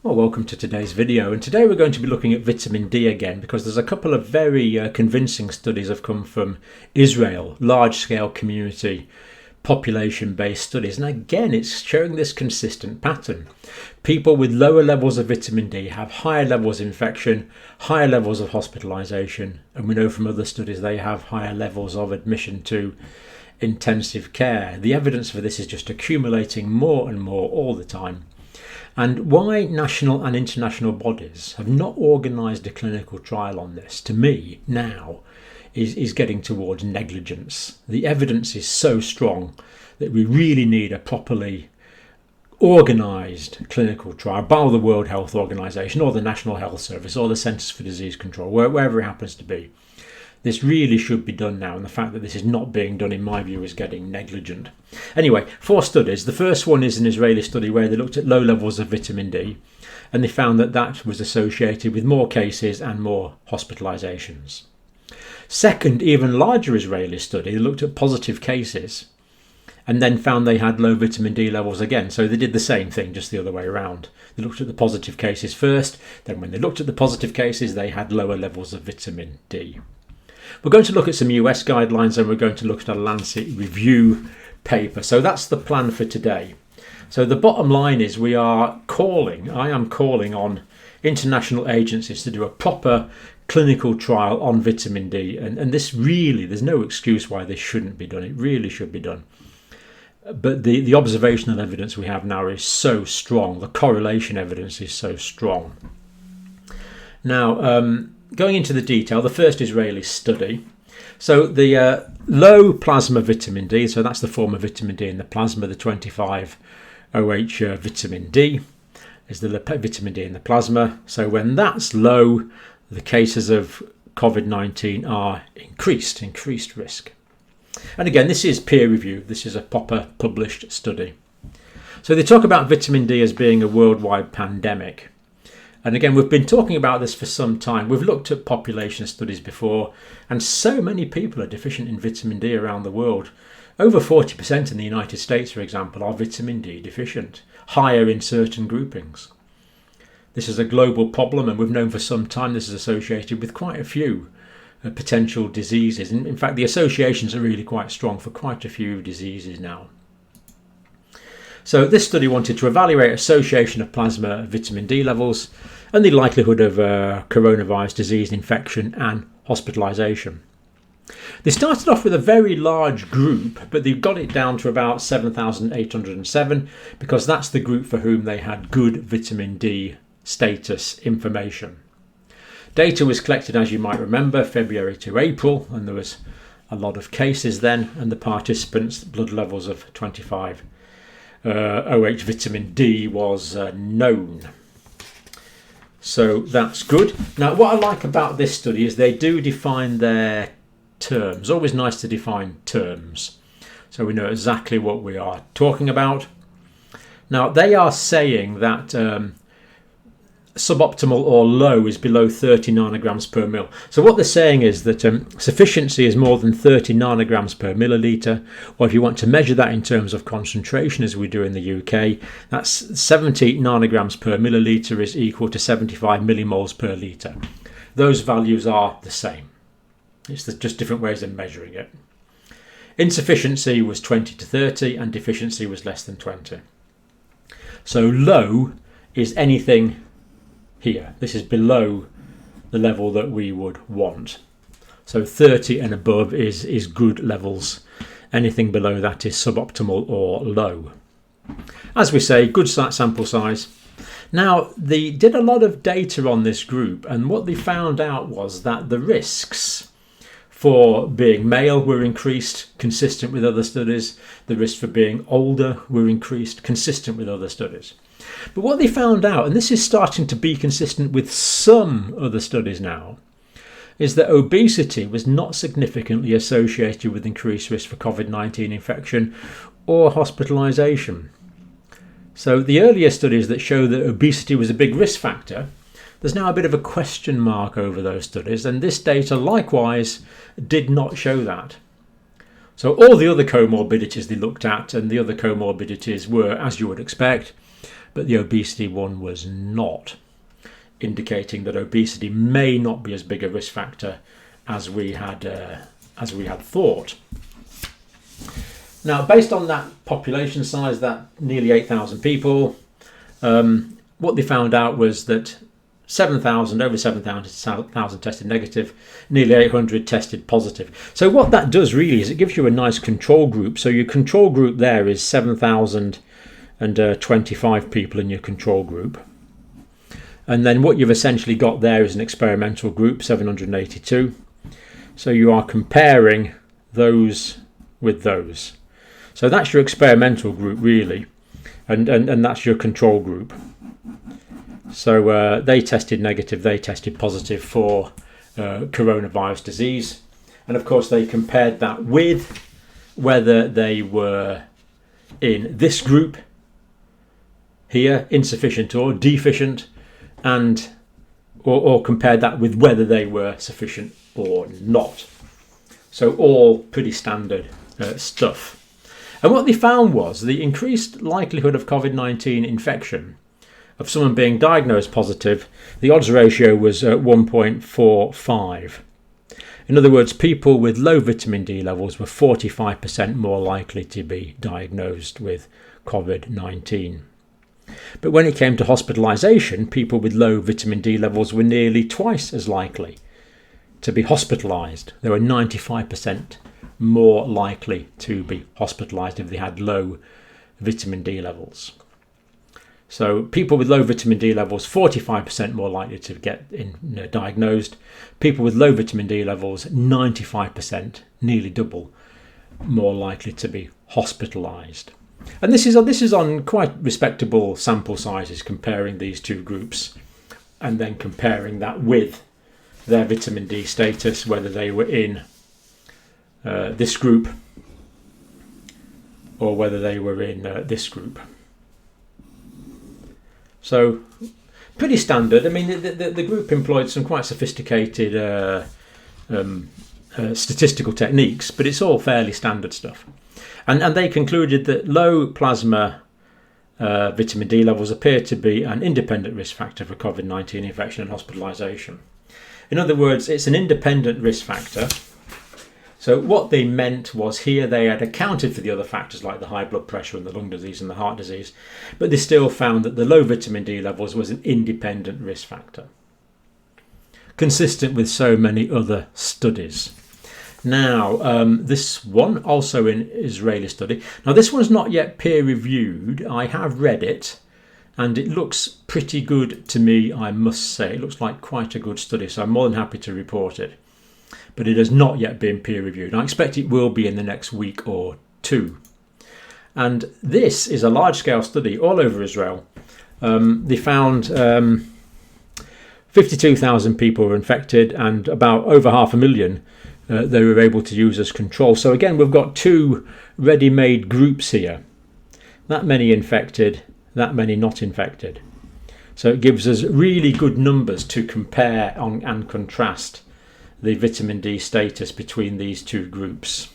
Well, welcome to today's video, and today we're going to be looking at vitamin D again because there's a couple of very convincing studies have come from Israel, large-scale community population-based studies, and again it's showing this consistent pattern. People with lower levels of vitamin D have higher levels of infection, higher levels of hospitalization, and we know from other studies they have higher levels of admission to intensive care. The evidence for this is just accumulating more and more all the time. And why national and international bodies have not organised a clinical trial on this, to me, now, is getting towards negligence. The evidence is so strong that we really need a properly organised clinical trial by the World Health Organization or the National Health Service or the Centres for Disease Control, wherever it happens to be. This really should be done now, and the fact that this is not being done, in my view, is getting negligent. Anyway, 4 studies. The first one is an Israeli study where they looked at low levels of vitamin D, and they found that that was associated with more cases and more hospitalizations. Second, even larger Israeli study, they looked at positive cases and then found they had low vitamin D levels again. So they did the same thing, just the other way around. They looked at the positive cases first, then when they looked at the positive cases, they had lower levels of vitamin D. We're going to look at some US guidelines, and we're going to look at a Lancet review paper. So that's the plan for today. So the bottom line is I am calling on international agencies to do a proper clinical trial on vitamin D. And this really, there's no excuse why this shouldn't be done. It really should be done. But the observational evidence we have now is so strong. The correlation evidence is so strong. Now, going into the detail, the first Israeli study. So the low plasma vitamin D, so that's the form of vitamin D in the plasma, the 25-OH vitamin D is the vitamin D in the plasma. So when that's low, the cases of COVID-19 are increased risk. And again, this is peer reviewed. This is a proper published study. So they talk about vitamin D as being a worldwide pandemic. And again, we've been talking about this for some time. We've looked at population studies before, and so many people are deficient in vitamin D around the world. Over 40% in the United States, for example, are vitamin D deficient, higher in certain groupings. This is a global problem, and we've known for some time this is associated with quite a few potential diseases. In fact, the associations are really quite strong for quite a few diseases now. So this study wanted to evaluate association of plasma vitamin D levels and the likelihood of coronavirus disease infection and hospitalization. They started off with a very large group, but they've got it down to about 7,807 because that's the group for whom they had good vitamin D status information. Data was collected, as you might remember, February to April, and there was a lot of cases then, and the participants' blood levels of 25 OH vitamin D was known. So that's good. Now, what I like about this study is they do define their terms. Always nice to define terms, so we know exactly what we are talking about. Now, they are saying that suboptimal or low is below 30 nanograms per mil. So what they're saying is that sufficiency is more than 30 nanograms per milliliter, or if you want to measure that in terms of concentration as we do in the UK, that's 70 nanograms per milliliter is equal to 75 millimoles per litre. Those values are the same. It's just different ways of measuring it. Insufficiency was 20 to 30 and deficiency was less than 20. So low is anything here. This is below the level that we would want. So 30 and above is good levels. Anything below that is suboptimal or low. As we say, good sample size. Now, they did a lot of data on this group, and what they found out was that the risks for being male were increased, consistent with other studies. The risk for being older were increased, consistent with other studies. But what they found out, and this is starting to be consistent with some other studies now, is that obesity was not significantly associated with increased risk for COVID-19 infection or hospitalization. So the earlier studies that show that obesity was a big risk factor, there's now a bit of a question mark over those studies, and this data likewise did not show that. So all the other comorbidities they looked at, and the other comorbidities were, as you would expect, but the obesity one was not, indicating that obesity may not be as big a risk factor as we had thought. Now, based on that population size, that nearly 8,000 people, what they found out was that over 7,000 tested negative, nearly 800 tested positive. So what that does really is it gives you a nice control group. So your control group there is 7,025 people in your control group. And then what you've essentially got there is an experimental group, 782. So you are comparing those with those. So that's your experimental group really, and that's your control group. So they tested negative, they tested positive for coronavirus disease. And of course they compared that with whether they were in this group here, insufficient or deficient, and or compared that with whether they were sufficient or not. So all pretty standard stuff. And what they found was the increased likelihood of COVID-19 infection of someone being diagnosed positive. The odds ratio was 1.45. In other words, people with low vitamin D levels were 45% more likely to be diagnosed with COVID-19. But when it came to hospitalization, people with low vitamin D levels were nearly twice as likely to be hospitalized. They were 95% more likely to be hospitalized if they had low vitamin D levels. So people with low vitamin D levels, 45% more likely to get diagnosed. People with low vitamin D levels, 95%, nearly double, more likely to be hospitalized. And this is on quite respectable sample sizes, comparing these two groups and then comparing that with their vitamin D status, whether they were in this group or whether they were in this group. So pretty standard. I mean, the group employed some quite sophisticated statistical techniques, but it's all fairly standard stuff. And they concluded that low plasma vitamin D levels appear to be an independent risk factor for COVID-19 infection and hospitalization. In other words, it's an independent risk factor. So what they meant was here they had accounted for the other factors like the high blood pressure and the lung disease and the heart disease, but they still found that the low vitamin D levels was an independent risk factor, consistent with so many other studies. Now, this one, also an Israeli study. Now, this one's not yet peer-reviewed. I have read it, and it looks pretty good to me, I must say. It looks like quite a good study, so I'm more than happy to report it. But it has not yet been peer-reviewed. I expect it will be in the next week or two. And this is a large-scale study all over Israel. They found 52,000 people were infected, and about over 500,000 they were able to use as control. So again, we've got two ready-made groups here. That many infected, that many not infected. So it gives us really good numbers to compare on and contrast the vitamin D status between these two groups.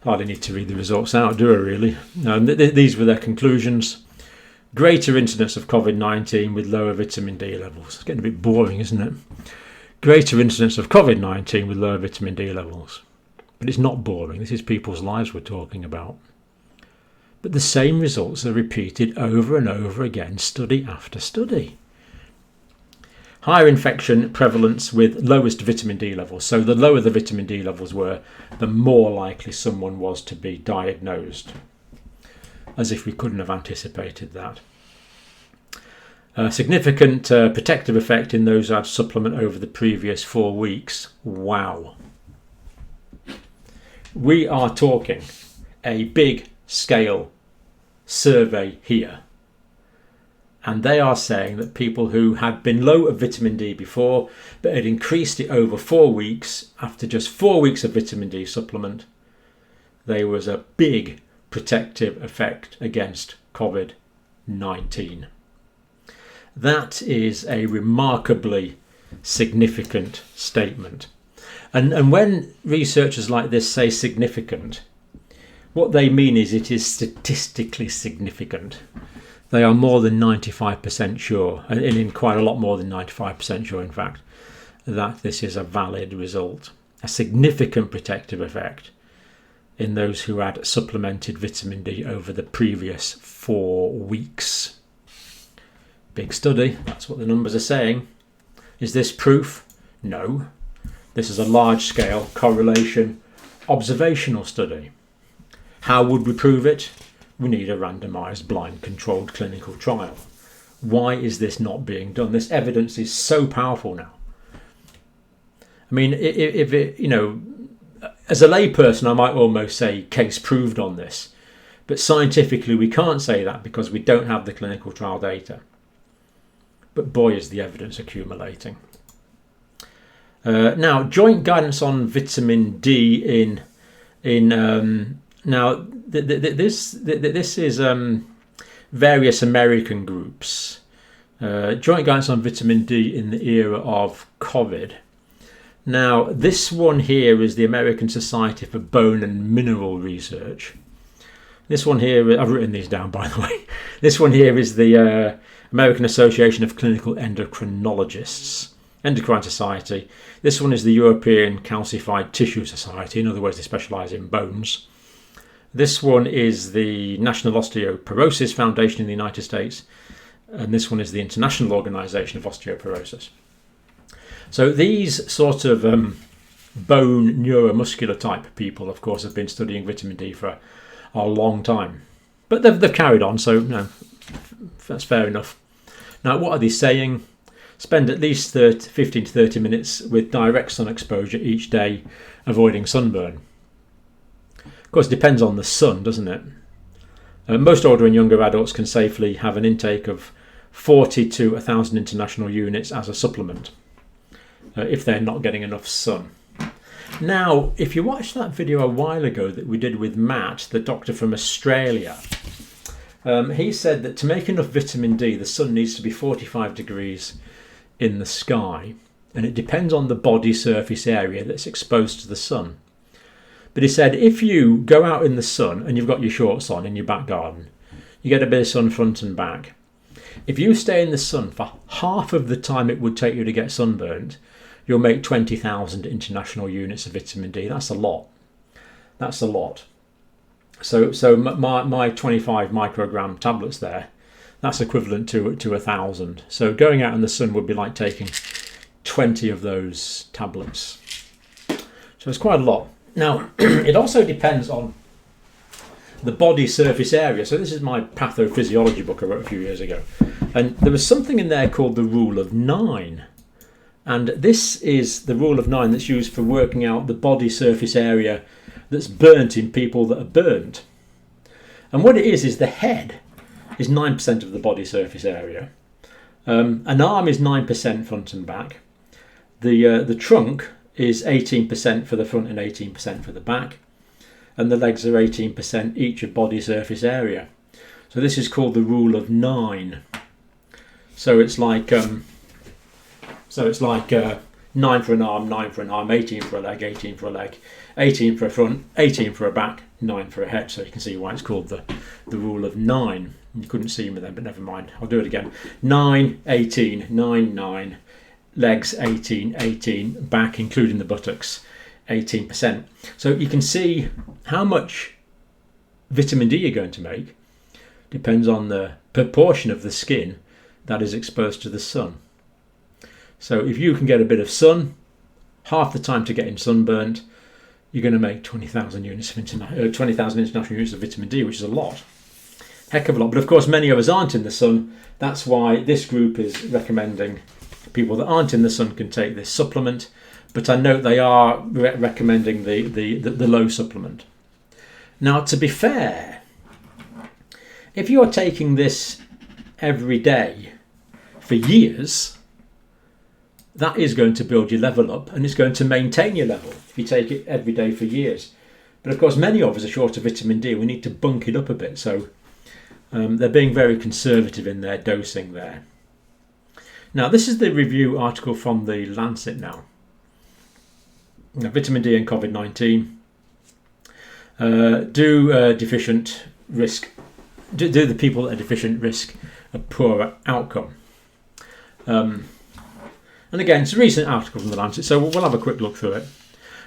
Hardly need to read the results out, do I really? No, these were their conclusions. Greater incidence of COVID-19 with lower vitamin D levels. It's getting a bit boring, isn't it? Greater incidence of COVID-19 with lower vitamin D levels. But it's not boring. This is people's lives we're talking about. But the same results are repeated over and over again, study after study. Higher infection prevalence with lowest vitamin D levels. So the lower the vitamin D levels were, the more likely someone was to be diagnosed. As if we couldn't have anticipated that. Significant protective effect in those who had supplement over the previous 4 weeks. Wow. We are talking a big scale survey here. And they are saying that people who had been low of vitamin D before, but had increased it over 4 weeks, after just 4 weeks of vitamin D supplement, there was a big protective effect against COVID-19. That is a remarkably significant statement. And when researchers like this say significant, what they mean is it is statistically significant. They are more than 95% sure, and in quite a lot more than 95% sure, in fact, that this is a valid result, a significant protective effect in those who had supplemented vitamin D over the previous 4 weeks. Big study, that's what the numbers are saying. Is this proof? No. This is a large-scale correlation observational study. How would we prove it? We need a randomised, blind, controlled clinical trial. Why is this not being done? This evidence is so powerful now. I mean, if it, as a layperson, I might almost say case proved on this. But scientifically, we can't say that because we don't have the clinical trial data. But boy, is the evidence accumulating. Now, joint guidance on vitamin D now this is various American groups. Joint guidance on vitamin D in the era of COVID. Now, this one here is the American Society for Bone and Mineral Research. This one here, I've written these down by the way. This one here is the American Association of Clinical Endocrinologists, Endocrine Society. This one is the European Calcified Tissue Society. In other words, they specialise in bones. This one is the National Osteoporosis Foundation in the United States. And this one is the International Organization of Osteoporosis. So these sort of bone neuromuscular type people, of course, have been studying vitamin D for a long time. But they've carried on, so that's fair enough. Now, what are they saying? Spend at least 15 to 30 minutes with direct sun exposure each day, avoiding sunburn. Of course, it depends on the sun, doesn't it? Most older and younger adults can safely have an intake of 40 to 1,000 international units as a supplement if they're not getting enough sun. Now, if you watched that video a while ago that we did with Matt, the doctor from Australia, he said that to make enough vitamin D, the sun needs to be 45 degrees in the sky, and it depends on the body surface area that's exposed to the sun. But he said if you go out in the sun and you've got your shorts on in your back garden, you get a bit of sun front and back. If you stay in the sun for half of the time it would take you to get sunburnt, you'll make 20,000 international units of vitamin D. That's a lot. That's a lot. So my 25 microgram tablets there, that's equivalent to 1,000. So going out in the sun would be like taking 20 of those tablets. So it's quite a lot. Now, it also depends on the body surface area. So this is my pathophysiology book I wrote a few years ago. And there was something in there called the rule of 9. And this is the rule of 9 that's used for working out the body surface area that's burnt in people that are burnt. And what it is the head is 9% of the body surface area. An arm is 9% front and back. The trunk is 18% for the front and 18% for the back. And the legs are 18% each of body surface area. So this is called the rule of 9. So it's like 9 for an arm, 9 for an arm, 18 for a leg, 18 for a leg, 18 for a front, 18 for a back, 9 for a head. So you can see why it's called the rule of 9. You couldn't see me then, but never mind. I'll do it again. 9, 18, 9, 9, legs 18, 18, back including the buttocks 18%. So you can see how much vitamin D you're going to make depends on the proportion of the skin that is exposed to the sun. So if you can get a bit of sun, half the time to getting sunburnt, you're going to make 20,000 units of 20,000 international units of vitamin D, which is a lot. Heck of a lot. But of course, many of us aren't in the sun. That's why this group is recommending people that aren't in the sun can take this supplement. But I note they are recommending the low supplement. Now, to be fair, if you're taking this every day for years, that is going to build your level up and it's going to maintain your level if you take it every day for years. But of course, many of us are short of vitamin D. We need to bunk it up a bit. So they're being very conservative in their dosing there. Now, this is the review article from the Lancet now. Vitamin D and COVID-19. Do deficient risk do the people that are deficient risk a poorer outcome? And again, it's a recent article from The Lancet, so we'll have a quick look through it.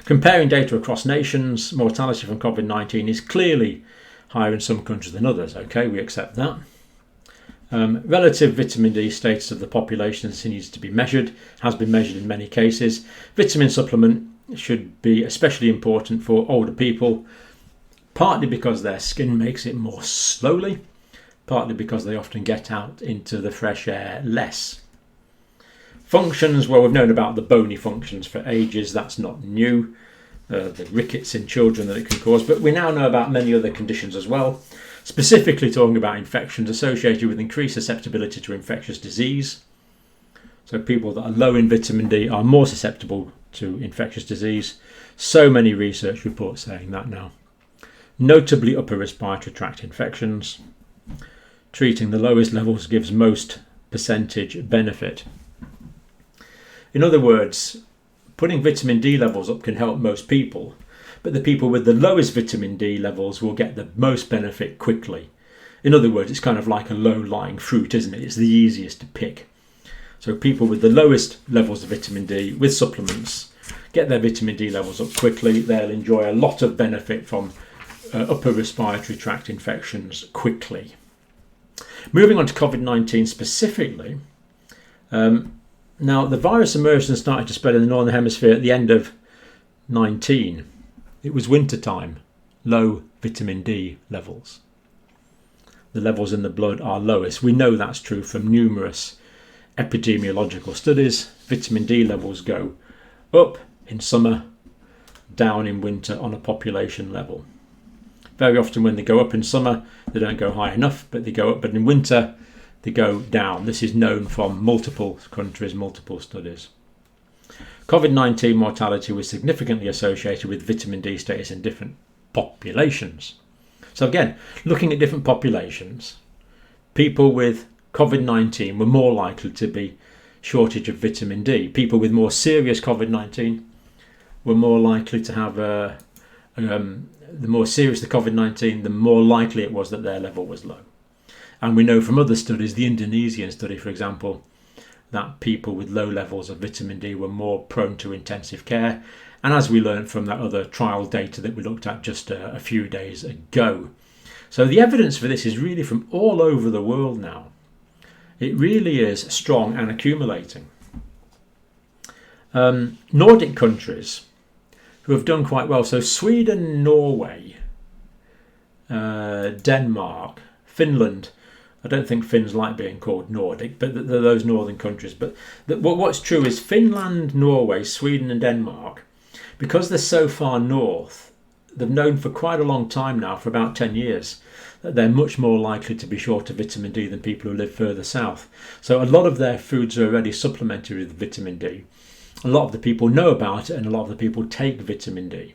Comparing data across nations, mortality from COVID-19 is clearly higher in some countries than others. Okay, we accept that. Relative vitamin D status of the population needs to be measured, has been measured in many cases. Vitamin supplement should be especially important for older people, partly because their skin makes it more slowly, partly because they often get out into the fresh air less. Functions, well, we've known about the bony functions for ages, that's not new. The rickets in children that it can cause, but we now know about many other conditions as well, specifically talking about infections associated with increased susceptibility to infectious disease. So people that are low in vitamin D are more susceptible to infectious disease. So many research reports saying that now. Notably upper respiratory tract infections. Treating the lowest levels gives most percentage benefit. In other words, putting vitamin D levels up can help most people, but the people with the lowest vitamin D levels will get the most benefit quickly. In other words, it's kind of like a low-lying fruit, isn't it? It's the easiest to pick. So people with the lowest levels of vitamin D with supplements get their vitamin D levels up quickly. They'll enjoy a lot of benefit from upper respiratory tract infections quickly. Moving on to COVID-19 specifically, now the virus emerged and started to spread in the Northern Hemisphere at the end of 19. It was winter time, low vitamin D levels. The levels in the blood are lowest. We know that's true from numerous epidemiological studies. Vitamin D levels go up in summer, down in winter on a population level. Very often when they go up in summer, they don't go high enough, but they go up, but in winter, they go down. This is known from multiple countries, multiple studies. COVID-19 mortality was significantly associated with vitamin D status in different populations. So again, looking at different populations, people with COVID-19 were more likely to be shortage of vitamin D. People with more serious COVID-19 were more likely to have the more serious the COVID-19, the more likely it was that their level was low. And we know from other studies, the Indonesian study, for example, that people with low levels of vitamin D were more prone to intensive care. And as we learned from that other trial data that we looked at just a few days ago. So the evidence for this is really from all over the world now. It really is strong and accumulating. Nordic countries who have done quite well. So Sweden, Norway, Denmark, Finland. I don't think Finns like being called Nordic, but they're those northern countries. But what's true is Finland, Norway, Sweden and Denmark, because they're so far north, they've known for quite a long time now, for about 10 years, that they're much more likely to be short of vitamin D than people who live further south. So a lot of their foods are already supplemented with vitamin D. A lot of the people know about it and a lot of the people take vitamin D.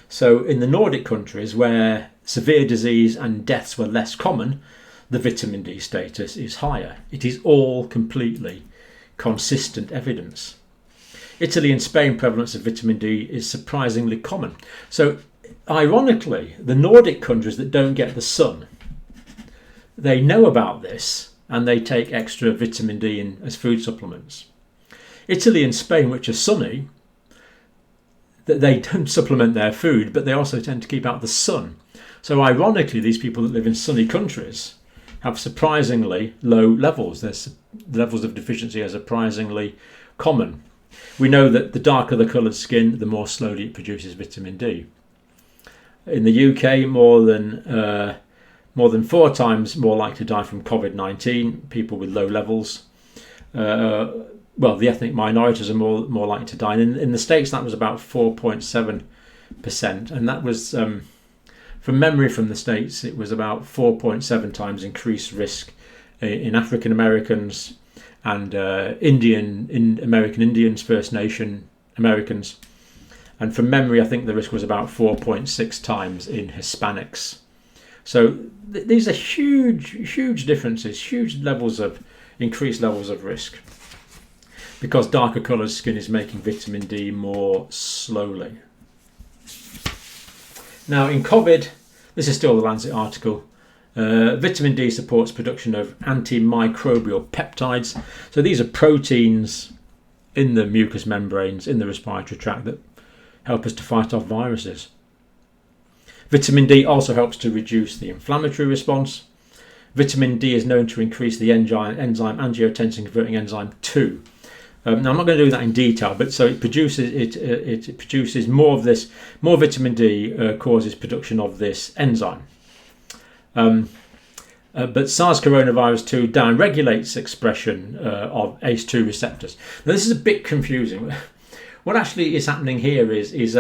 So in the Nordic countries where severe disease and deaths were less common, the vitamin D status is higher. It is all completely consistent evidence. Italy and Spain prevalence of vitamin D is surprisingly common. So ironically, the Nordic countries that don't get the sun, they know about this and they take extra vitamin D as food supplements. Italy and Spain, which are sunny, that they don't supplement their food, but they also tend to keep out the sun. So ironically, these people that live in sunny countries have surprisingly low levels. The levels of deficiency are surprisingly common. We know that the darker the coloured skin, the more slowly it produces vitamin D. In the UK, more than 4 times more likely to die from COVID-19, people with low levels. The ethnic minorities are more likely to die. And in the States, that was about 4.7%. And that was, from memory from the States, it was about 4.7 times increased risk in African Americans and American Indians, First Nation Americans. And from memory, I think the risk was about 4.6 times in Hispanics. So these are huge differences, huge levels of increased levels of risk, because darker coloured skin is making vitamin D more slowly. Now in COVID, this is still the Lancet article, Vitamin D supports production of antimicrobial peptides. So these are proteins in the mucous membranes, in the respiratory tract, that help us to fight off viruses. Vitamin D also helps to reduce the inflammatory response. Vitamin D is known to increase the enzyme angiotensin converting enzyme 2. Now I'm not going to do that in detail, but so it produces more of this. More vitamin D causes production of this enzyme. But SARS coronavirus 2 downregulates expression of ACE2 receptors. Now this is a bit confusing. What actually is happening here is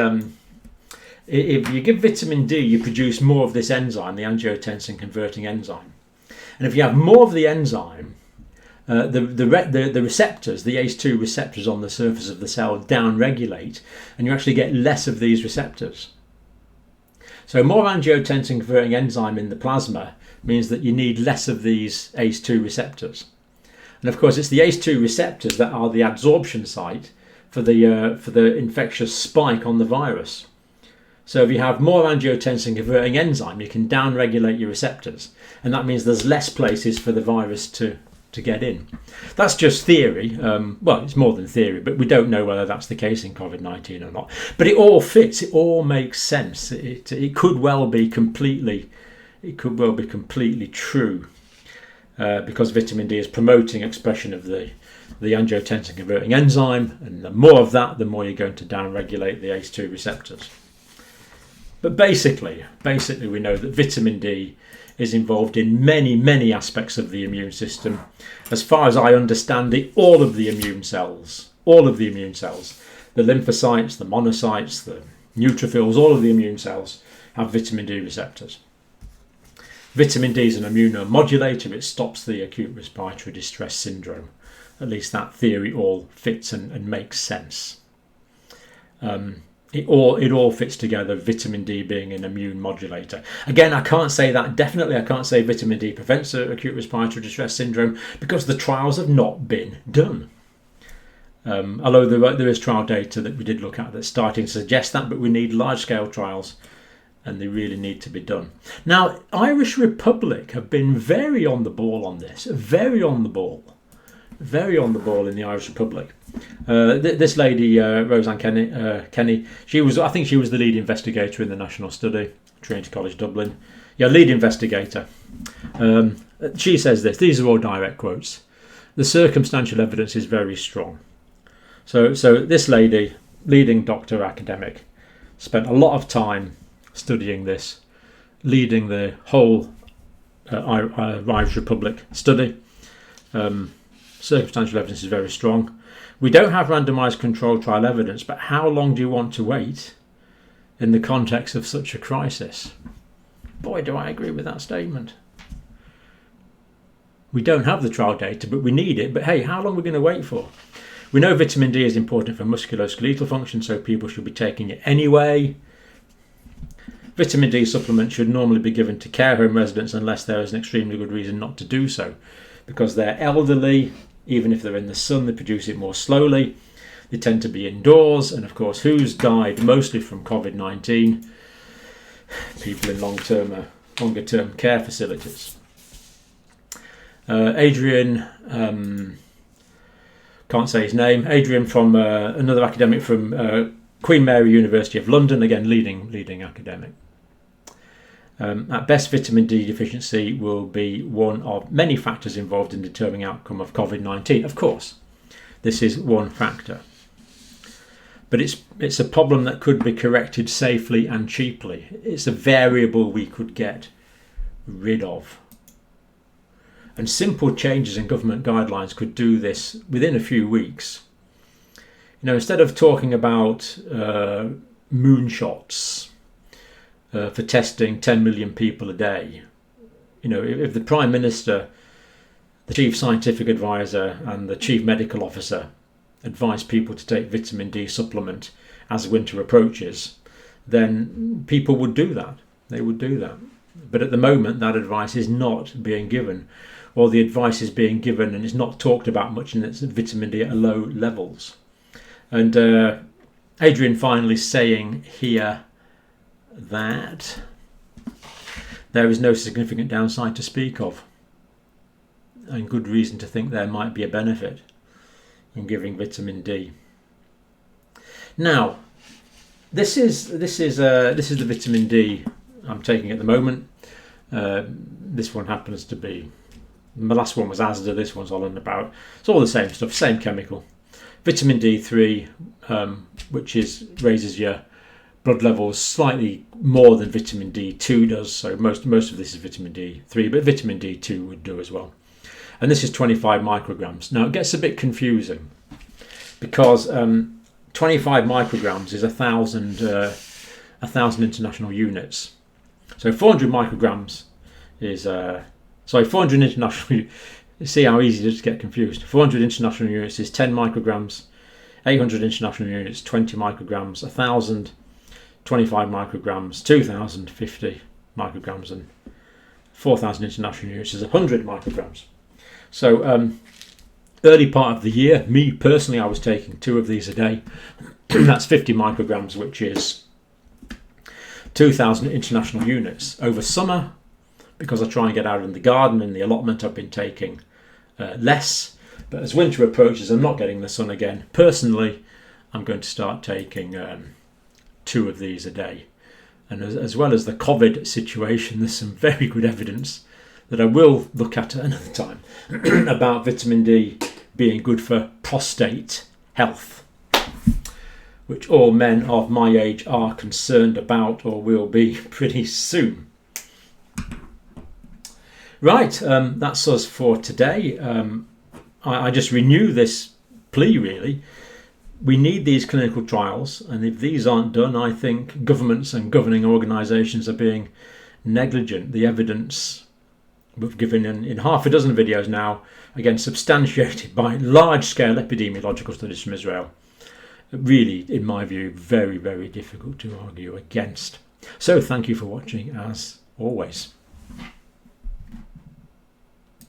if you give vitamin D, you produce more of this enzyme, the angiotensin converting enzyme. And if you have more of the enzyme, the receptors, the ACE2 receptors on the surface of the cell downregulate, and you actually get less of these receptors. So more angiotensin converting enzyme in the plasma means that you need less of these ACE2 receptors. And of course, it's the ACE2 receptors that are the adsorption site for the infectious spike on the virus. So if you have more angiotensin converting enzyme, you can downregulate your receptors, and that means there's less places for the virus to get in. That's just theory. Well, it's more than theory, but we don't know whether that's the case in COVID-19 or not. But it all fits. It all makes sense. It could well be completely true, because vitamin D is promoting expression of the angiotensin converting enzyme, and the more of that, the more you're going to downregulate the ACE2 receptors. But basically we know that vitamin D is involved in many aspects of the immune system. As far as I understand it, all of the immune cells, the lymphocytes, the monocytes, the neutrophils, all of the immune cells have vitamin D receptors. Vitamin D is an immunomodulator. It stops the acute respiratory distress syndrome. At least that theory all fits and makes sense. It all fits together, vitamin D being an immune modulator. Again, I can't say that definitely. I can't say vitamin D prevents acute respiratory distress syndrome because the trials have not been done. Although there is trial data that we did look at that's starting to suggest that, but we need large-scale trials, and they really need to be done. Now, Irish Republic have been very on the ball on this, very on the ball in the Irish Republic. This lady, Roseanne Kenny, I think she was the lead investigator in the national study, Trinity College Dublin. Yeah, lead investigator. She says this. These are all direct quotes. The circumstantial evidence is very strong. So this lady, leading doctor academic, spent a lot of time studying this, leading the whole Irish Republic study. Circumstantial evidence is very strong. We don't have randomised controlled trial evidence, but how long do you want to wait in the context of such a crisis? Boy, do I agree with that statement. We don't have the trial data, but we need it. But hey, how long are we going to wait for? We know vitamin D is important for musculoskeletal function, so people should be taking it anyway. Vitamin D supplement should normally be given to care home residents unless there is an extremely good reason not to do so, because they're elderly. Even if they're in the sun, they produce it more slowly. They tend to be indoors, and of course, who's died mostly from COVID-19? People in longer-term care facilities. Adrian, can't say his name. Adrian from another academic from Queen Mary University of London, again leading academic. At best, vitamin D deficiency will be one of many factors involved in determining outcome of COVID-19. Of course, this is one factor. But it's a problem that could be corrected safely and cheaply. It's a variable we could get rid of. And simple changes in government guidelines could do this within a few weeks. You know, instead of talking about moonshots, for testing 10 million people a day. You know, if the Prime Minister, the Chief Scientific Advisor and the Chief Medical Officer advise people to take vitamin D supplement as winter approaches, then people would do that. They would do that. But at the moment, that advice is not being given, or the advice is being given and it's not talked about much, and it's vitamin D at low levels. And Adrian finally saying here that there is no significant downside to speak of, and good reason to think there might be a benefit in giving vitamin D. Now, this is the vitamin D I'm taking at the moment. This one happens to be, the last one was Asda, this one's all in about. It's all the same stuff, same chemical. Vitamin D3, which raises your blood levels slightly more than vitamin D2 does. So most of this is vitamin D3, but vitamin D2 would do as well. And this is 25 micrograms. Now it gets a bit confusing because 25 micrograms is 1,000 international units. So 400 micrograms is 400 international. You see how easy it is to get confused. 400 international units is 10 micrograms. 800 international units, 20 micrograms. 1,000, 25 micrograms. 2,000, 50 micrograms, and 4,000 international units is 100 micrograms. So early part of the year, me personally, I was taking 2 of these a day. That's 50 micrograms, which is 2,000 international units. Over summer, because I try and get out in the garden and the allotment, I've been taking less. But as winter approaches, I'm not getting the sun again. Personally, I'm going to start taking 2 of these a day. And as well as the COVID situation, there's some very good evidence that I will look at another time about vitamin D being good for prostate health, which all men of my age are concerned about, or will be pretty soon. Right, that's us for today. I just renew this plea, really. We need these clinical trials, and if these aren't done, I think governments and governing organisations are being negligent. The evidence we've given in half a dozen videos now, again substantiated by large-scale epidemiological studies from Israel, really, in my view, very, very difficult to argue against. So thank you for watching, as always.